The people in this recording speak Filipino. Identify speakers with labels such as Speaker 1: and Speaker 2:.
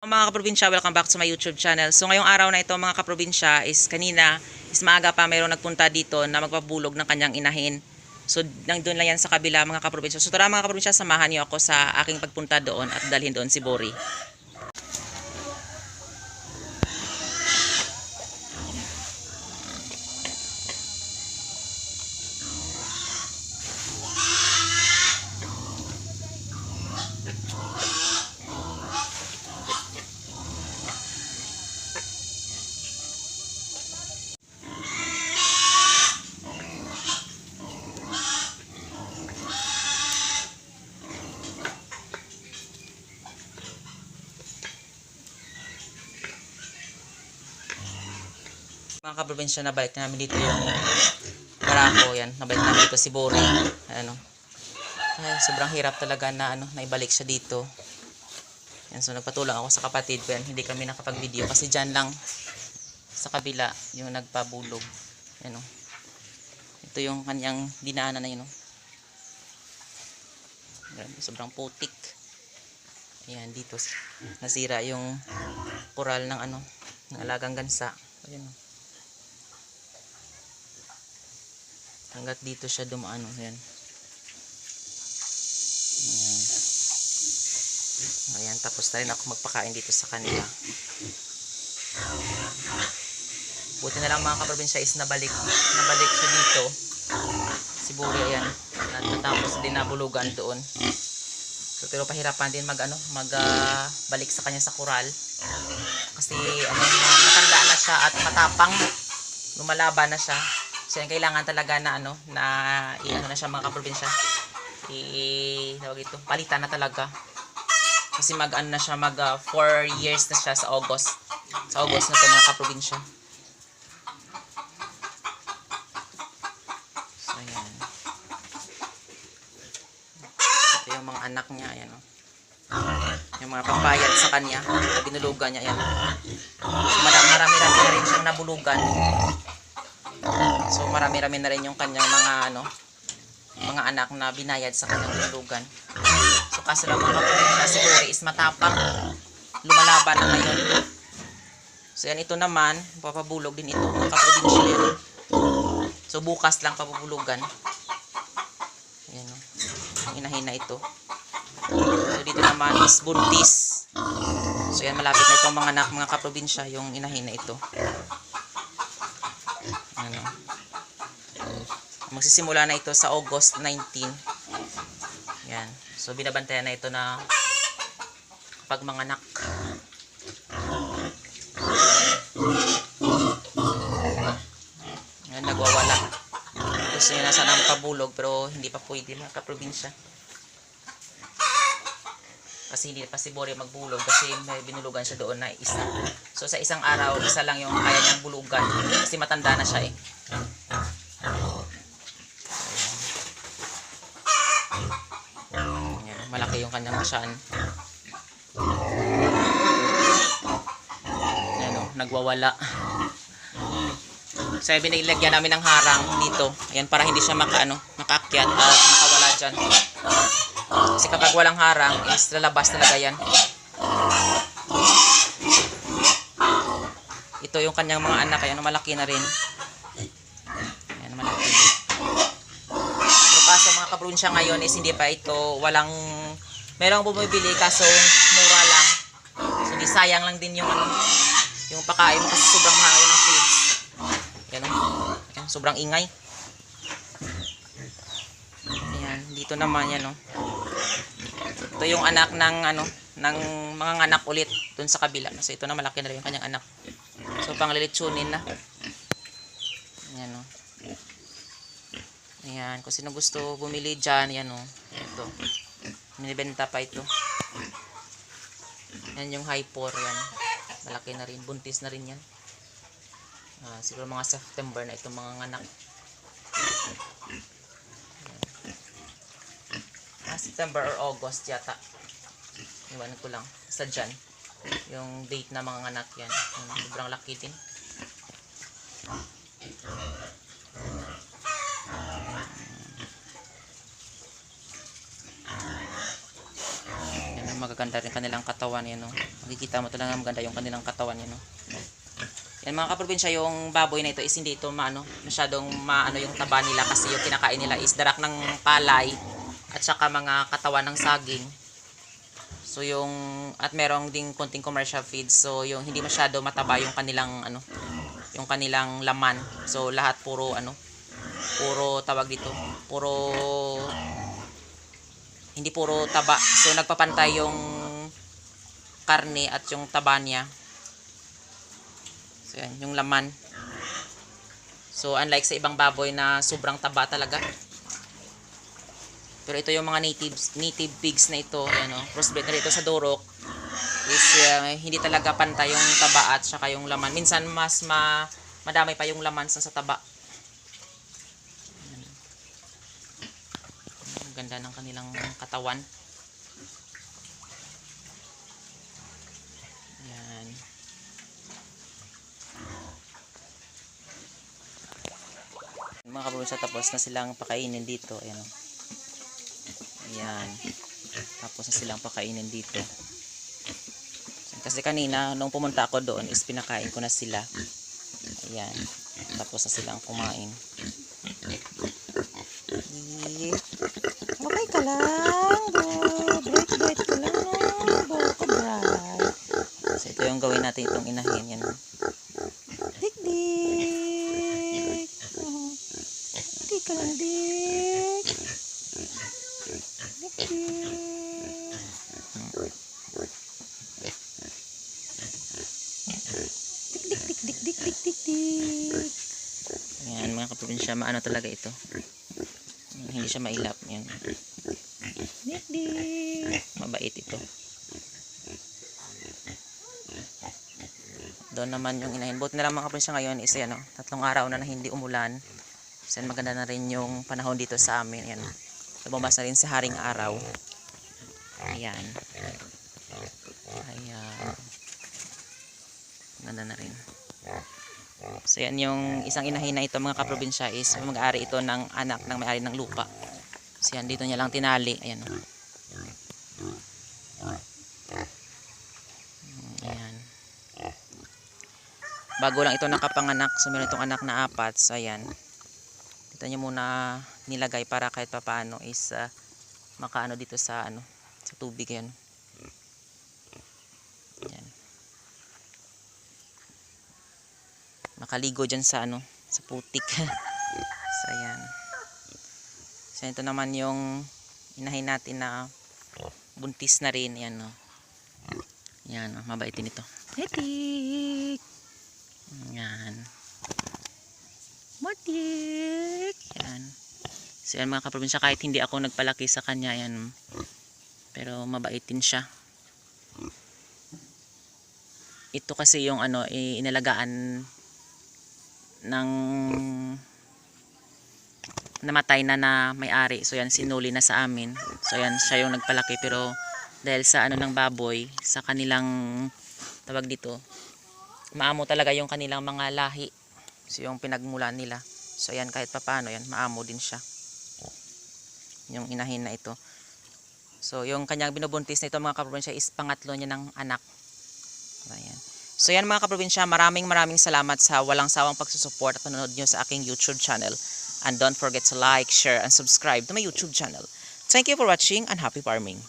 Speaker 1: Mga kaprobinsya, welcome back to my YouTube channel. So ngayong araw na ito mga kaprobinsya is kanina is maaga pa mayroong nagpunta dito na magpabulog ng kanyang inahin. So nandun lang yan sa kabila mga kaprobinsya. So tara mga kaprobinsya, samahan niyo ako sa aking pagpunta doon at dalhin doon si Bori. Mga kaprobinsya, nabalik namin dito yung barako, yan. Nabalik namin dito si Bori. Ano. Ay, sobrang hirap talaga na naibalik siya dito. Yan, so nagpatulong ako sa kapatid ko yan. Hindi kami nakapag-video kasi dyan lang sa kabila yung nagpabulog. Yan, ito yung kanyang dinaanan na yun. Yan, sobrang putik. Ayan, dito nasira yung koral ng ng alagang gansa. Ayan. Hanggat dito siya dumaan, yan. Ayan, tapos na rin ako magpakain dito sa kanila. Buti na lang mga kaprobinsya is nabalik siya dito. Si Buri, ayan. Natapos din nabulugan doon. So, pero pahirapan din balik sa kanya sa koral. Kasi matanda na siya at matapang. Lumalaban na siya. So yan, kailangan talaga na na siya mga kaprobinsya. Tawag ito, palitan na talaga. Kasi mag 4 years na siya sa August. Sa August na to mga kaprobinsya. So yan. Ito yung mga anak niya, ayan yung mga pambayad sa kanya, binulugan niya, ayan. So marami na rin siyang nabulugan. So marami-rami na rin yung kanyang mga anak na binayad sa kanyang binulugan. So kaso lang mga kaprobinsya, si Bori is matapang. Lumalaban na ngayon. So yan, ito naman, papabulog din ito mga kaprobinsya yan. So bukas lang papabulugan. Ayan ang inahin na ito. So dito naman is buntis. So yan, malapit na itong mga anak mga kaprobinsya, yung inahin na ito. Magsisimula na ito sa August 19. Yan. So binabantayan na ito na kapag manganak. Yan, nagwawala. Gusto niya na sana pabulog pero hindi pa pwede mga kaprobinsya. Kasi hindi pa si Bori magbulog kasi may binulugan siya doon na isa. So sa isang araw, isa lang yung kaya niyang bulugan kasi matanda na siya eh. Malaki yung kanyang tiyan. Ayan nagwawala. So binilagyan namin ng harang dito. Ayan, para hindi siya makaakyat at makawala dyan. Kasi kapag walang harang is lalabas talaga yan. Ito yung kanyang mga anak. Ayan, malaki na rin. Ayan, malaki. Kaso mga kaprobinsya ngayon is hindi pa ito, merong bumibili kaso mura lang. So di sayang lang din yung pakain mo kasi sobrang mahal ng feeds. Yan yan, sobrang ingay. Ayan, dito naman yan Ito yung anak ng ng mga anak ulit dun sa kabila. So ito na, malaki na rin yung kanyang anak. So panglilitsunin na. Ayan Ayan, kung sino gusto bumili dyan, yan ito. Minibenta pa ito. Yan yung hyper, yan. Malaki na rin, buntis na rin yan. Siguro mga September na itong mga anak. September or August yata. Iwanan ko lang, sa dyan. Yung date na mga anak yan. Sobrang laki din. Magaganda rin kanilang katawan, yan no. Makikita mo talaga maganda yung kanilang katawan, yan no. Yan mga kaprobinsya, yung baboy na ito is hindi ito masyadong maano yung taba nila kasi yung kinakain nila is darak ng palay at saka mga katawan ng saging. So yung at merong ding konting commercial feeds, so yung hindi masyado mataba yung kanilang yung kanilang laman. So lahat puro puro tawag dito, hindi puro taba. So nagpapantay yung karne at yung taba niya. So yan, yung laman. So unlike sa ibang baboy na sobrang taba talaga. Pero ito yung mga native pigs na ito, crossbred na ito sa Durok. Is hindi talaga pantay yung taba at saka yung laman. Minsan mas madami pa yung laman sa taba. Ang ganda ng kanilang katawan. Yan. Mga kaprobinsya, tapos na silang pakainin dito. Ayan. Ayan. Tapos na silang pakainin dito. Kasi kanina, nung pumunta ako doon, is pinakain ko na sila. Ayan. Tapos na silang kumain. Okay ka lang, bro. Bright ka lang, bro. Ka-bright. So, ito yung gawin natin itong inahin. Yan. Dik-dik. Dik ka lang, dik. Dik-dik. Ayan mga kaprobinsya, maano talaga ito. Hindi siya mailap. Yan. Mabait ito. Doon naman yung inahin. Buti na lang mga kaprobinsya ngayon is 3 araw na hindi umulan. So maganda na rin yung panahon dito sa amin. Yan. Lumabas na rin sa haring araw. Ayan. Ayan. Maganda na rin. So yan yung isang inahin na ito mga kaprobinsya, is mag-aari ito ng anak ng may-ari ng lupa. So yan, dito niya lang tinali. Ayan. Ayan. Bago lang ito nakapanganak, so meron itong anak na 4. So ayan. Dito niya muna nilagay para kahit papaano is makaano dito sa sa tubig. Ayan. Ayan. Makaligo dyan sa sa putik. So ayan. So ito naman yung inahin natin na buntis na rin. Ayan Ayan mabait din ito. Hetik. Ayan. Matik. Ayan. So yan mga kaprobinsya, kahit hindi ako nagpalaki sa kanya, ayan. Pero mabait din siya. Ito kasi yung inalagaan ng namatay na may-ari. So yan, sinuli na sa amin. So yan, siya yung nagpalaki. Pero dahil sa ng baboy, sa kanilang tawag dito, maamo talaga yung kanilang mga lahi. So yung pinagmulan nila. So yan, kahit papaano yan, maamo din siya. Yung inahin na ito. So yung kanyang binubuntis na ito mga kaprobinsya is pangatlo niya ng anak. Ayan. So yan mga kaprobinsya, maraming salamat sa walang sawang pagsusupport at panonood nyo sa aking YouTube channel. And don't forget to like, share, and subscribe to my YouTube channel. Thank you for watching and happy farming.